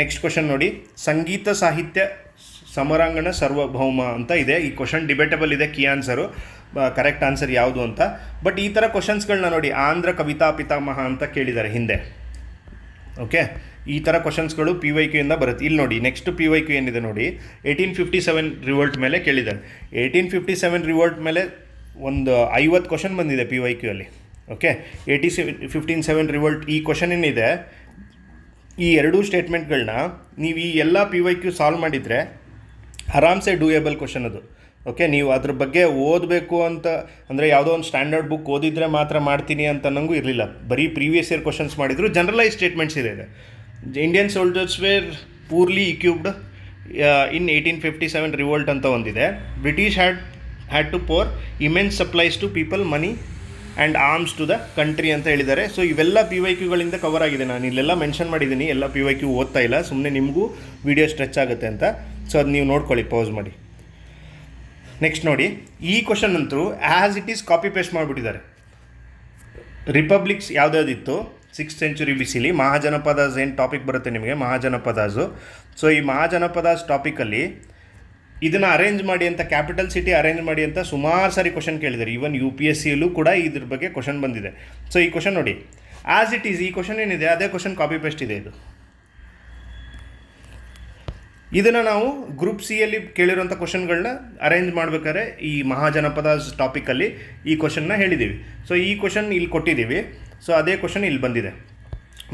ನೆಕ್ಸ್ಟ್ ಕ್ವಶನ್ ನೋಡಿ, ಸಂಗೀತ ಸಾಹಿತ್ಯ ಸಮರಾಂಗಣ ಸಾರ್ವಭೌಮ ಅಂತ ಇದೆ. ಈ ಕ್ವಶನ್ ಡಿಬೇಟಬಲ್ ಇದೆ, ಕೀ ಆನ್ಸರು, ಕರೆಕ್ಟ್ ಆನ್ಸರ್ ಯಾವುದು ಅಂತ. ಬಟ್ ಈ ಥರ ಕ್ವಶನ್ಸ್ಗಳನ್ನ ನೋಡಿ, ಆಂಧ್ರ ಕವಿತಾ ಪಿತಾಮಹ ಅಂತ ಕೇಳಿದ್ದಾರೆ ಹಿಂದೆ. ಓಕೆ, ಈ ಥರ ಕ್ವಶನ್ಸ್ಗಳು PYQಯಿಂದ ಬರುತ್ತೆ. ಇಲ್ಲಿ ನೋಡಿ, ನೆಕ್ಸ್ಟ್ PYQ ಏನಿದೆ ನೋಡಿ, 1857 ರಿವೋಲ್ಟ್ ಮೇಲೆ ಕೇಳಿದ್ದಾರೆ. 1857 ರಿವೋಲ್ಟ್ ಮೇಲೆ ಒಂದು 50 ಕ್ವಶನ್ ಬಂದಿದೆ PYQ ಅಲ್ಲಿ. ಓಕೆ, 1857 ರಿವೋಲ್ಟ್ ಈ ಕ್ವಶನ್ ಏನಿದೆ, ಈ ಎರಡೂ ಸ್ಟೇಟ್ಮೆಂಟ್ಗಳನ್ನ ನೀವು ಈ ಎಲ್ಲ PYQ ಸಾಲ್ವ್ ಮಾಡಿದರೆ ಆರಾಮ್ಸೆ ಡೂಯೇಬಲ್ ಕ್ವಶನ್ ಅದು. ಓಕೆ, ನೀವು ಅದ್ರ ಬಗ್ಗೆ ಓದಬೇಕು ಅಂತ ಅಂದರೆ ಯಾವುದೋ ಒಂದು ಸ್ಟ್ಯಾಂಡರ್ಡ್ ಬುಕ್ ಓದಿದರೆ ಮಾತ್ರ ಮಾಡ್ತೀನಿ ಅಂತ ಅನ್ನಂಗೂ ಇರಲಿಲ್ಲ. ಬರೀ ಪ್ರೀವಿಯಸ್ ಇಯರ್ ಕ್ವಶನ್ಸ್ ಮಾಡಿದ್ರು. ಜನರಲೈಸ್ ಸ್ಟೇಟ್ಮೆಂಟ್ಸ್ ಇದೆ. Indian soldiers were poorly equipped in 1857 revolt ಅಂತ ಒಂದಿದೆ. British had to pour immense supplies to people, money and arms to the country ಅಂತ ಹೇಳಿದ್ದಾರೆ. ಸೊ ಇವೆಲ್ಲ PYQಗಳಿಂದ ಕವರ್ ಆಗಿದೆ. ನಾನು ಇಲ್ಲೆಲ್ಲ ಮೆನ್ಷನ್ ಮಾಡಿದ್ದೀನಿ, ಎಲ್ಲ PYQ ಓದ್ತಾ ಇಲ್ಲ, ಸುಮ್ಮನೆ ನಿಮಗೂ ವಿಡಿಯೋ ಸ್ಟ್ರೆಚ್ ಆಗುತ್ತೆ ಅಂತ. ಸೊ ಅದು ನೀವು ನೋಡ್ಕೊಳ್ಳಿ, ಪಾಸ್ ಮಾಡಿ. ನೆಕ್ಸ್ಟ್ ನೋಡಿ, ಈ ಕ್ವಶನ್ ಅಂತೂ as it is copy paste ಮಾಡಿಬಿಟ್ಟಿದ್ದಾರೆ. ರಿಪಬ್ಲಿಕ್ಸ್ ಯಾವುದ್ಯಾವುದಿತ್ತು 6th ಸೆಂಚುರಿ BCಲಿ, ಮಹಾಜನಪದಾಸ್ ಏನು ಟಾಪಿಕ್ ಬರುತ್ತೆ ನಿಮಗೆ, ಮಹಾಜನಪದಾಸು. ಸೊ ಈ ಮಹಾಜನಪದಾಸ್ ಟಾಪಿಕಲ್ಲಿ ಇದನ್ನು ಅರೇಂಜ್ ಮಾಡಿ ಅಂತ, ಕ್ಯಾಪಿಟಲ್ ಸಿಟಿ ಅರೇಂಜ್ ಮಾಡಿ ಅಂತ ಸುಮಾರು ಸಾರಿ ಕ್ವಶನ್ ಕೇಳಿದ್ದಾರೆ. ಈವನ್ UPSCಯಲ್ಲೂ ಕೂಡ ಇದ್ರ ಬಗ್ಗೆ ಕ್ವಶನ್ ಬಂದಿದೆ. ಸೊ ಈ ಕ್ವಶನ್ ನೋಡಿ, ಆ್ಯಸ್ ಇಟ್ ಈಸ್ ಈ ಕ್ವಶನ್ ಏನಿದೆ ಅದೇ ಕ್ವಶನ್ ಕಾಪಿ ಪೇಸ್ಟ್ ಇದೆ ಇದು. ಇದನ್ನು ನಾವು ಗ್ರೂಪ್ Cಯಲ್ಲಿ ಕೇಳಿರೋಂಥ ಕ್ವಶನ್ಗಳನ್ನ ಅರೇಂಜ್ ಮಾಡ್ಬೇಕಾದ್ರೆ ಈ ಮಹಾಜನಪದಾಸ್ ಟಾಪಿಕಲ್ಲಿ ಈ ಕ್ವಶನ್ನ ಹೇಳಿದ್ದೀವಿ. ಸೊ ಈ ಕ್ವಶನ್ ಇಲ್ಲಿ ಕೊಟ್ಟಿದ್ದೀವಿ. ಸೊ ಅದೇ ಕ್ವಶನ್ ಇಲ್ಲಿ ಬಂದಿದೆ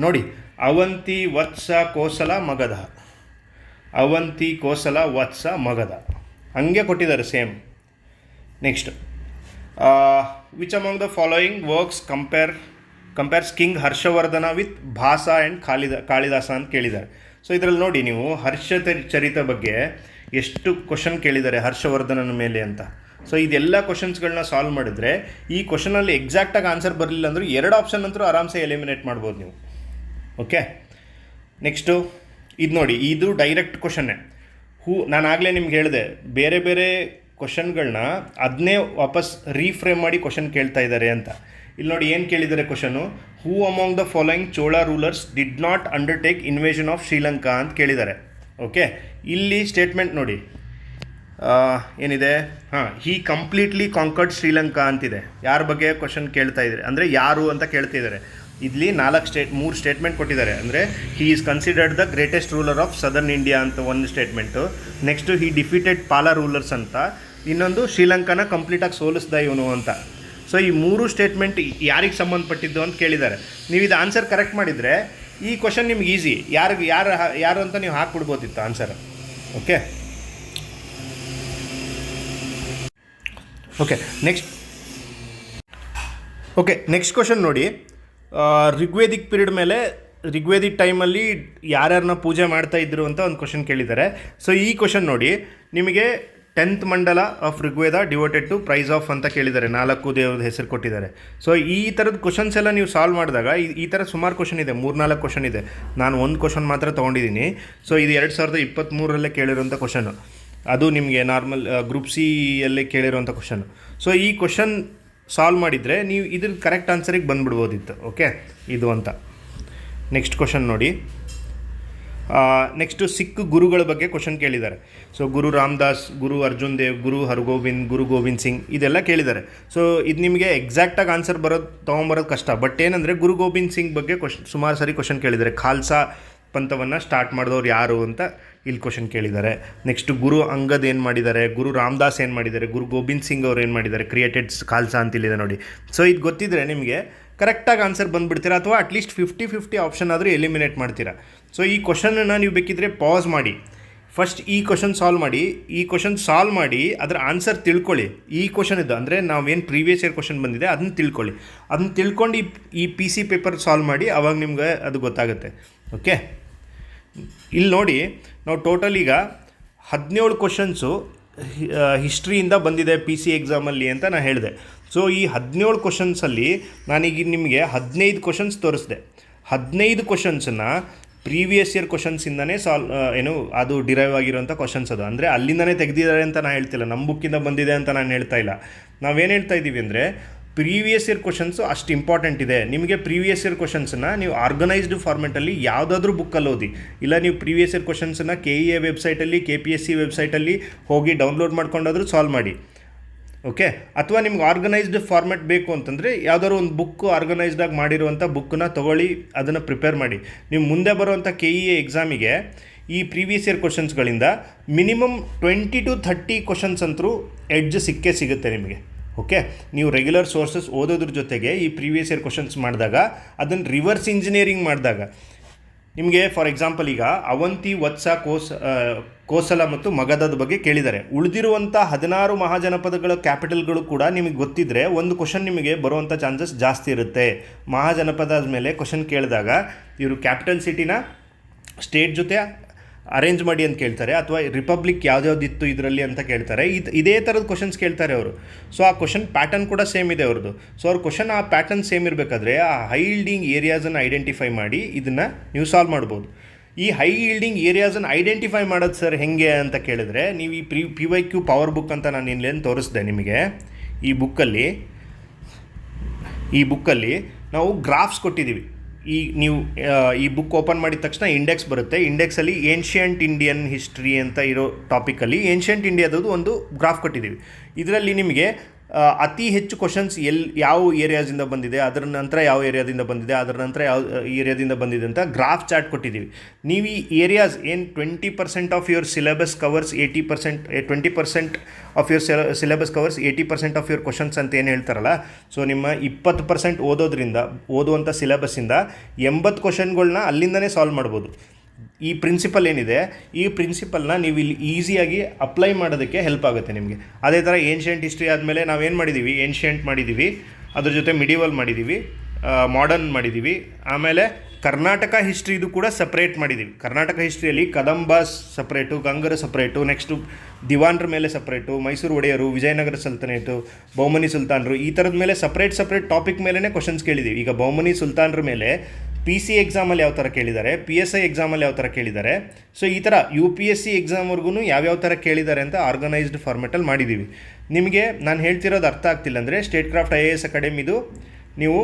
ನೋಡಿ, ಅವಂತಿ ವತ್ಸ ಕೋಸಲ ಮಗಧ, ಅವಂತಿ ಕೋಸಲ ವತ್ಸ ಮಗಧ ಹಂಗೆ ಕೊಟ್ಟಿದ್ದಾರೆ same. Next, which among the following works compares king Harshavardhana with Bhasa and Kalidasa ಅಂತ ಕೇಳಿದ್ದಾರೆ. ಸೊ ಇದರಲ್ಲಿ ನೋಡಿ ನೀವು ಚರಿತ ಬಗ್ಗೆ ಎಷ್ಟು ಕ್ವಶನ್ ಕೇಳಿದ್ದಾರೆ ಹರ್ಷವರ್ಧನನ ಮೇಲೆ ಅಂತ. ಸೊ ಇದೆಲ್ಲ ಕ್ವಶನ್ಸ್ಗಳನ್ನ ಸಾಲ್ವ್ ಮಾಡಿದ್ರೆ ಈ ಕ್ವಶನಲ್ಲಿ ಎಕ್ಸಾಕ್ಟಾಗಿ ಆನ್ಸರ್ ಬರಲಿಲ್ಲ ಅಂದರೂ 2 ಆಪ್ಷನ್ ಅಂತೂ ಆರಾಮ್ಸೆ ಎಲಿಮಿನೇಟ್ ಮಾಡ್ಬೋದು ನೀವು. ಓಕೆ, ನೆಕ್ಸ್ಟು ಇದು ನೋಡಿ, ಇದು ಡೈರೆಕ್ಟ್ ಕ್ವಶನ್ನೇ. ನಾನು ಆಗಲೇ ನಿಮ್ಗೆ ಹೇಳಿದೆ, ಬೇರೆ ಬೇರೆ ಕ್ವಶನ್ಗಳನ್ನ ಅದನ್ನೇ ವಾಪಸ್ ರೀಫ್ರೇಮ್ ಮಾಡಿ ಕ್ವಶನ್ ಕೇಳ್ತಾ ಇದ್ದಾರೆ ಅಂತ. ಇಲ್ಲಿ ನೋಡಿ ಏನು ಕೇಳಿದ್ದಾರೆ question, who among the following Chola rulers did not undertake invasion of Sri Lanka ಅಂತ ಕೇಳಿದ್ದಾರೆ. ಓಕೆ, ಇಲ್ಲಿ ಸ್ಟೇಟ್ಮೆಂಟ್ ನೋಡಿ ಏನಿದೆ, ಹಿ ಕಂಪ್ಲೀಟ್ಲಿ ಕಾಂಕರ್ಡ್ ಶ್ರೀಲಂಕಾ ಅಂತಿದೆ. ಯಾರ ಬಗ್ಗೆ ಕ್ವಶನ್ ಕೇಳ್ತಾ ಇದ್ದಾರೆ ಅಂದರೆ ಯಾರು ಅಂತ ಕೇಳ್ತಿದ್ದಾರೆ. ಇಲ್ಲಿ 3 ಸ್ಟೇಟ್ಮೆಂಟ್ ಕೊಟ್ಟಿದ್ದಾರೆ. ಅಂದರೆ he is considered the greatest ruler of southern India ಅಂತ ಒಂದು ಸ್ಟೇಟ್ಮೆಂಟು. ನೆಕ್ಸ್ಟು ಹಿ ಡಿಫೀಟೆಡ್ ಪಾಲ ರೂಲರ್ಸ್ ಅಂತ, ಇನ್ನೊಂದು ಶ್ರೀಲಂಕಾನ ಕಂಪ್ಲೀಟಾಗಿ ಸೋಲಿಸ್ದ ಇವನು ಅಂತ. ಸೊ ಈ 3 ಸ್ಟೇಟ್ಮೆಂಟ್ ಯಾರಿಗೆ ಸಂಬಂಧಪಟ್ಟಿದ್ದು ಅಂತ ಕೇಳಿದ್ದಾರೆ. ನೀವು ಇದು ಆನ್ಸರ್ ಕರೆಕ್ಟ್ ಮಾಡಿದರೆ ಈ ಕ್ವಶನ್ ನಿಮ್ಗೆ ಈಸಿ, ಯಾರು ಅಂತ ನೀವು ಹಾಕ್ಬಿಡ್ಬೋದಿತ್ತು ಆನ್ಸರ್. ನೆಕ್ಸ್ಟ್ ಕ್ವಶನ್ ನೋಡಿ, ಋಗ್ವೇದಿಕ್ ಪೀರಿಯಡ್ ಮೇಲೆ ಋಗ್ವೇದಿಕ್ ಟೈಮಲ್ಲಿ ಯಾರ್ಯಾರನ್ನ ಪೂಜೆ ಮಾಡ್ತಾಯಿದ್ರು ಅಂತ ಒಂದು ಕ್ವಶನ್ ಕೇಳಿದ್ದಾರೆ. ಸೊ ಈ ಕ್ವಶನ್ ನೋಡಿ ನಿಮಗೆ 10th mandala of Rigveda devoted to praise of ಅಂತ ಕೇಳಿದ್ದಾರೆ. 4 ದೇವ್ರದ ಹೆಸರು ಕೊಟ್ಟಿದ್ದಾರೆ. ಸೊ ಈ ಥರದ ಕ್ವಶನ್ಸ್ ಎಲ್ಲ ನೀವು ಸಾಲ್ವ್ ಮಾಡಿದಾಗ ಈ ಥರ ಸುಮಾರು ಕ್ವಶನ್ ಇದೆ, 3-4 ಕ್ವಶನ್ ಇದೆ. ನಾನು ಒಂದು ಕ್ವಶನ್ ಮಾತ್ರ ತೊಗೊಂಡಿದ್ದೀನಿ. ಸೊ ಇದು 2023ರಲ್ಲೇ ಕೇಳಿರೋಂಥ ಕ್ವಶನು, ಅದು ನಿಮಗೆ ನಾರ್ಮಲ್ ಗ್ರೂಪ್ Cಯಲ್ಲೇ ಕೇಳಿರೋಂಥ ಕ್ವಶನು. ಸೊ ಈ ಕ್ವಶನ್ ಸಾಲ್ವ್ ಮಾಡಿದರೆ ನೀವು ಇದ್ರ ಕರೆಕ್ಟ್ ಆನ್ಸರಿಗೆ ಬಂದುಬಿಡ್ಬೋದಿತ್ತು. ಓಕೆ, ಇದು ಅಂತ. ನೆಕ್ಸ್ಟ್ ಕ್ವಶನ್ ನೋಡಿ. ನೆಕ್ಸ್ಟು ಸಿಖ್ ಗುರುಗಳ ಬಗ್ಗೆ ಕ್ವಶನ್ ಕೇಳಿದ್ದಾರೆ. ಸೊ ಗುರು ರಾಮದಾಸ್, ಗುರು ಅರ್ಜುನ್ ದೇವ್, ಗುರು ಹರ್ಗೋವಿಂದ್, ಗುರು ಗೋವಿಂದ್ ಸಿಂಗ್ ಇದೆಲ್ಲ ಕೇಳಿದ್ದಾರೆ. ಸೊ ಇದು ನಿಮಗೆ ಎಕ್ಸಾಕ್ಟಾಗಿ ಆನ್ಸರ್ ತೊಗೊಂಬರೋದು ಕಷ್ಟ. ಬಟ್ ಏನಂದರೆ ಗುರು ಗೋವಿಂದ್ ಸಿಂಗ್ ಬಗ್ಗೆ ಸುಮಾರು ಸಾರಿ ಕ್ವಶನ್ ಕೇಳಿದ್ದಾರೆ. ಖಾಲ್ಸಾ ಪಂಥವನ್ನು ಸ್ಟಾರ್ಟ್ ಮಾಡಿದವ್ರು ಯಾರು ಅಂತ ಇಲ್ಲಿ ಕ್ವಶನ್ ಕೇಳಿದ್ದಾರೆ. ನೆಕ್ಸ್ಟು ಗುರು ಅಂಗದ್ ಏನು ಮಾಡಿದ್ದಾರೆ, ಗುರು ರಾಮದಾಸ್ ಏನು ಮಾಡಿದ್ದಾರೆ, ಗುರು ಗೋವಿಂದ್ ಸಿಂಗ್ ಅವ್ರು ಏನು ಮಾಡಿದ್ದಾರೆ, ಕ್ರಿಯೇಟೆಡ್ ಖಾಲ್ಸಾ ಅಂತಿಲ್ಲಿದೆ ನೋಡಿ. ಸೊ ಇದು ಗೊತ್ತಿದ್ದರೆ ನಿಮಗೆ ಕರೆಕ್ಟಾಗಿ ಆನ್ಸರ್ ಬಂದುಬಿಡ್ತೀರಾ, ಅಥವಾ ಅಟ್ಲೀಸ್ಟ್ 50-50 ಆಪ್ಷನ್ ಆದರೂ ಎಲಿಮಿನೇಟ್ ಮಾಡ್ತೀರಾ. ಸೊ ಈ ಕ್ವಶನನ್ನು ನೀವು ಬೇಕಿದ್ದರೆ ಪಾಸ್ ಮಾಡಿ, ಫಸ್ಟ್ ಈ ಕ್ವಶನ್ ಸಾಲ್ವ್ ಮಾಡಿ ಅದರ ಆನ್ಸರ್ ತಿಳ್ಕೊಳ್ಳಿ. ಈ ಕ್ವಶನ್ ಇದು ಅಂದರೆ ನಾವೇನು ಪ್ರೀವಿಯಸ್ ಇಯರ್ ಕ್ವಶನ್ ಬಂದಿದೆ ಅದನ್ನು ತಿಳ್ಕೊಳ್ಳಿ. ಅದನ್ನು ತಿಳ್ಕೊಂಡು ಈ PC ಪೇಪರ್ ಸಾಲ್ವ್ ಮಾಡಿ, ಆವಾಗ ನಿಮ್ಗೆ ಅದು ಗೊತ್ತಾಗುತ್ತೆ. ಓಕೆ, ಇಲ್ಲಿ ನೋಡಿ, ನಾವು ಟೋಟಲ್ ಈಗ 17 ಕ್ವಶನ್ಸು ಹಿಸ್ಟ್ರಿಯಿಂದ ಬಂದಿದೆ PC ಎಕ್ಸಾಮಲ್ಲಿ ಅಂತ ನಾನು ಹೇಳಿದೆ. ಸೊ ಈ 17 ಕ್ವಶನ್ಸಲ್ಲಿ ನಾನೀಗ ನಿಮಗೆ 15 ಕ್ವಶನ್ಸ್ ತೋರಿಸಿದೆ. 15 ಕ್ವಶನ್ಸನ್ನು ಪ್ರೀವಿಯಸ್ ಇಯರ್ ಕ್ವಶನ್ಸಿಂದನೇ ಅದು ಡಿರೈವ್ ಆಗಿರೋಂಥ ಕ್ವಶನ್ಸ್ ಅದು. ಅಂದರೆ ಅಲ್ಲಿಂದನೇ ತೆಗೆದಿದ್ದಾರೆ ಅಂತ ನಾನು ಹೇಳ್ತಿಲ್ಲ, ನಮ್ಮ ಬುಕ್ಕಿಂದ ಬಂದಿದೆ ಅಂತ ನಾನು ಹೇಳ್ತಾ ಇಲ್ಲ. ನಾವೇನು ಹೇಳ್ತಾ ಇದ್ದೀವಿ ಅಂದರೆ ಪ್ರೀವಿಯಸ್ ಇಯರ್ ಕ್ವಶನ್ಸು ಅಷ್ಟು ಇಂಪಾರ್ಟೆಂಟ್ ಇದೆ. ನಿಮಗೆ ಪ್ರೀವಿಯಸ್ ಇಯರ್ ಕ್ವಶನ್ಸನ್ನು ನೀವು ಆರ್ಗನೈಸ್ಡ್ ಫಾರ್ಮೆಟಲ್ಲಿ ಯಾವುದಾದ್ರೂ ಬುಕ್ಕಲ್ಲಿ ಓದಿ, ಇಲ್ಲ ನೀವು ಪ್ರೀವಿಯಸ್ ಇಯರ್ ಕ್ವಶನ್ಸನ್ನು KEA ವೆಬ್ಸೈಟಲ್ಲಿ, KPSC ವೆಬ್ಸೈಟಲ್ಲಿ ಹೋಗಿ ಡೌನ್ಲೋಡ್ ಮಾಡ್ಕೊಂಡಾದರೂ ಸಾಲ್ವ್ ಮಾಡಿ. ಓಕೆ, ಅಥವಾ ನಿಮ್ಗೆ ಆರ್ಗನೈಸ್ಡ್ ಫಾರ್ಮೆಟ್ ಬೇಕು ಅಂತಂದರೆ ಯಾವುದಾದ್ರು ಒಂದು ಬುಕ್ಕು ಆರ್ಗನೈಸ್ಡಾಗಿ ಮಾಡಿರುವಂಥ ಬುಕ್ಕನ್ನ ತೊಗೊಳ್ಳಿ, ಅದನ್ನು ಪ್ರಿಪೇರ್ ಮಾಡಿ. ನೀವು ಮುಂದೆ ಬರುವಂಥ KEA ಎಕ್ಸಾಮಿಗೆ ಈ ಪ್ರೀವಿಯಸ್ ಇಯರ್ ಕ್ವಶನ್ಸ್ಗಳಿಂದ ಮಿನಿಮಮ್ 20 to 30 ಕ್ವಶನ್ಸ್ ಅಂತರೂ ಎಡ್ಜ್ ಸಿಗುತ್ತೆ ನಿಮಗೆ. ಓಕೆ, ನೀವು ರೆಗ್ಯುಲರ್ ಸೋರ್ಸಸ್ ಓದೋದ್ರ ಜೊತೆಗೆ ಈ ಪ್ರೀವಿಯಸ್ ಇಯರ್ ಕ್ವಶನ್ಸ್ ಮಾಡಿದಾಗ, ಅದನ್ನು ರಿವರ್ಸ್ ಇಂಜಿನಿಯರಿಂಗ್ ಮಾಡಿದಾಗ ನಿಮಗೆ, ಫಾರ್ ಎಕ್ಸಾಂಪಲ್ ಈಗ ಅವಂತಿ, ವತ್ಸ, ಕೋಸಲ ಮತ್ತು ಮಗಧದ ಬಗ್ಗೆ ಕೇಳಿದ್ದಾರೆ. ಉಳಿದಿರುವಂಥ 16 ಮಹಾಜನಪದಗಳ ಕ್ಯಾಪಿಟಲ್ಗಳು ಕೂಡ ನಿಮಗೆ ಗೊತ್ತಿದ್ದರೆ ಒಂದು ಕ್ವಶನ್ ನಿಮಗೆ ಬರುವಂಥ ಚಾನ್ಸಸ್ ಜಾಸ್ತಿ ಇರುತ್ತೆ. ಮಹಾಜನಪದ ಮೇಲೆ ಕ್ವಶನ್ ಕೇಳಿದಾಗ ಇವರು ಕ್ಯಾಪಿಟಲ್ ಸಿಟಿನ ಸ್ಟೇಟ್ ಜೊತೆ ಅರೇಂಜ್ ಮಾಡಿ ಅಂತ ಕೇಳ್ತಾರೆ, ಅಥವಾ ರಿಪಬ್ಲಿಕ್ ಯಾವ್ದ್ಯಾವ್ದಿತ್ತು ಇದರಲ್ಲಿ ಅಂತ ಕೇಳ್ತಾರೆ. ಇದೇ ಥರದ ಕ್ವಶನ್ಸ್ ಕೇಳ್ತಾರೆ ಅವರು. ಸೊ ಆ ಕ್ವಶನ್ ಪ್ಯಾಟರ್ನ್ ಕೂಡ ಸೇಮ್ ಇದೆ ಅವ್ರದ್ದು. ಸೊ ಅವ್ರ ಕ್ವಶನ್ ಆ ಪ್ಯಾಟರ್ನ್ ಸೇಮ್ ಇರಬೇಕಾದ್ರೆ ಆ ಹೈ ಈಲ್ಡಿಂಗ್ ಏರಿಯಾಸನ್ನು ಐಡೆಂಟಿಫೈ ಮಾಡಿ ಇದನ್ನು ನೀವು ಸಾಲ್ವ್ ಮಾಡ್ಬೋದು. ಈ ಹೈ ಈಲ್ಡಿಂಗ್ ಏರಿಯಾಸನ್ನು ಐಡೆಂಟಿಫೈ ಮಾಡೋದು ಸರ್ ಹೇಗೆ ಅಂತ ಕೇಳಿದ್ರೆ, ನೀವು ಈ PYQ ಪವರ್ ಬುಕ್ ಅಂತ ನಾನು ಇನ್ನೇನು ತೋರಿಸಿದೆ ನಿಮಗೆ. ಈ ಬುಕ್ಕಲ್ಲಿ ನಾವು ಗ್ರಾಫ್ಸ್ ಕೊಟ್ಟಿದ್ದೀವಿ. ನೀವು ಈ ಬುಕ್ ಓಪನ್ ಮಾಡಿದ ತಕ್ಷಣ ಇಂಡೆಕ್ಸ್ ಬರುತ್ತೆ. ಇಂಡೆಕ್ಸಲ್ಲಿ ಏನ್ಷಿಯಂಟ್ ಇಂಡಿಯನ್ ಹಿಸ್ಟ್ರಿ ಅಂತ ಇರೋ ಟಾಪಿಕಲ್ಲಿ ಏನ್ಷಿಯಂಟ್ ಇಂಡಿಯಾದದು ಒಂದು ಗ್ರಾಫ್ ಕೊಟ್ಟಿದ್ದೀವಿ. ಇದರಲ್ಲಿ ನಿಮಗೆ ಅತಿ ಹೆಚ್ಚು ಕ್ವಶನ್ಸ್ ಯಾವ ಏರಿಯಾದಿಂದ ಬಂದಿದೆ, ಅದರ ನಂತರ ಯಾವ ಏರಿಯಾದಿಂದ ಬಂದಿದೆ, ಅದರ ನಂತರ ಯಾವ ಏರಿಯಾದಿಂದ ಬಂದಿದೆ ಅಂತ ಗ್ರಾಫ್ ಚಾರ್ಟ್ ಕೊಟ್ಟಿದ್ದೀವಿ. ನೀವು ಈ ಏರಿಯಾಸ್ ಏನು 20% of your syllabus covers 20% of your syllabus covers 80% of your questions ಅಂತ ಏನು ಹೇಳ್ತಾರಲ್ಲ, ಸೊ ನಿಮ್ಮ 20% ಓದುವಂಥ ಸಿಲೆಬಸ್ಸಿಂದ 80 ಕ್ವಶನ್ಗಳನ್ನ ಅಲ್ಲಿಂದನೇ ಸಾಲ್ವ್ ಮಾಡ್ಬೋದು. ಈ ಪ್ರಿನ್ಸಿಪಲ್ ಏನಿದೆ, ಈ ಪ್ರಿನ್ಸಿಪಲ್ನ ನೀವು ಇಲ್ಲಿ ಈಸಿಯಾಗಿ ಅಪ್ಲೈ ಮಾಡೋದಕ್ಕೆ ಹೆಲ್ಪ್ ಆಗುತ್ತೆ ನಿಮಗೆ. ಅದೇ ಥರ ಏನ್ಷಿಯಂಟ್ ಹಿಸ್ಟ್ರಿ ಆದಮೇಲೆ ನಾವೇನು ಮಾಡಿದ್ದೀವಿ, ಏನ್ಷಿಯಂಟ್ ಮಾಡಿದ್ದೀವಿ, ಅದ್ರ ಜೊತೆ ಮಿಡಿವಲ್ ಮಾಡಿದ್ದೀವಿ, ಮಾಡರ್ನ್ ಮಾಡಿದ್ದೀವಿ, ಆಮೇಲೆ ಕರ್ನಾಟಕ ಹಿಸ್ಟ್ರಿದು ಕೂಡ ಸಪ್ರೇಟ್ ಮಾಡಿದ್ದೀವಿ. ಕರ್ನಾಟಕ ಹಿಸ್ಟ್ರಿಯಲ್ಲಿ ಕದಂಬಾಸ್ ಸಪ್ರೇಟು, ಗಂಗರ ಸಪ್ರೇಟು, ನೆಕ್ಸ್ಟು ದಿವಾನ್ರ ಮೇಲೆ ಸಪ್ರೇಟು, ಮೈಸೂರು ಒಡೆಯರು, ವಿಜಯನಗರ ಸುಲ್ತಾನೇಟು, ಬಹಮನಿ ಸುಲ್ತಾನರು, ಈ ಥರದ ಮೇಲೆ ಸಪ್ರೇಟ್ ಟಾಪಿಕ್ ಮೇಲೇ ಕ್ವಶನ್ಸ್ ಕೇಳಿದ್ದೀವಿ. ಈಗ ಬಹಮನಿ ಸುಲ್ತಾನರ ಮೇಲೆ PC ಎಕ್ಸಾಮಲ್ಲಿ ಯಾವ ಥರ ಕೇಳಿದ್ದಾರೆ, PSI ಎಕ್ಸಾಮಲ್ಲಿ ಯಾವ ಥರ ಕೇಳಿದ್ದಾರೆ, ಸೊ ಈ ಥರ UPSC ಎಕ್ಸಾಮ್ವರೆಗೂ ಯಾವ್ಯಾವ ಥರ ಕೇಳಿದ್ದಾರೆ ಅಂತ ಆರ್ಗನೈಸ್ಡ್ ಫಾರ್ಮೆಟಲ್ಲಿ ಮಾಡಿದ್ದೀವಿ. ನಿಮಗೆ ನಾನು ಹೇಳ್ತಿರೋದು ಅರ್ಥ ಆಗ್ತಿಲ್ಲ ಅಂದರೆ ಸ್ಟೇಟ್ ಕ್ರಾಫ್ಟ್ IAS ಅಕಾಡೆಮಿದು ನೀವು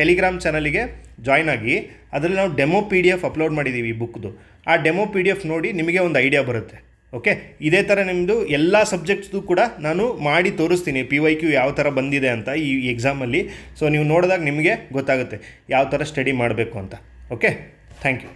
ಟೆಲಿಗ್ರಾಮ್ ಚಾನಲಿಗೆ ಜಾಯ್ನ್ ಆಗಿ, ಅದರಲ್ಲಿ ನಾವು ಡೆಮೋ PDF ಅಪ್ಲೋಡ್ ಮಾಡಿದ್ದೀವಿ ಈ ಬುಕ್ದು. ಆ ಡೆಮೋ PDF ನೋಡಿ ನಿಮಗೆ ಒಂದು ಐಡಿಯಾ ಬರುತ್ತೆ. ಓಕೆ, ಇದೇ ಥರ ನಿಮ್ಮದು ಎಲ್ಲ ಸಬ್ಜೆಕ್ಟ್ಸ್ದು ಕೂಡ ನಾನು ಮಾಡಿ ತೋರಿಸ್ತೀನಿ PYQ ಯಾವ ಥರ ಬಂದಿದೆ ಅಂತ ಈ ಎಕ್ಸಾಮಲ್ಲಿ. ಸೊ ನೀವು ನೋಡಿದಾಗ ನಿಮಗೆ ಗೊತ್ತಾಗುತ್ತೆ ಯಾವ ಥರ ಸ್ಟಡಿ ಮಾಡಬೇಕು ಅಂತ. Okay, thank you.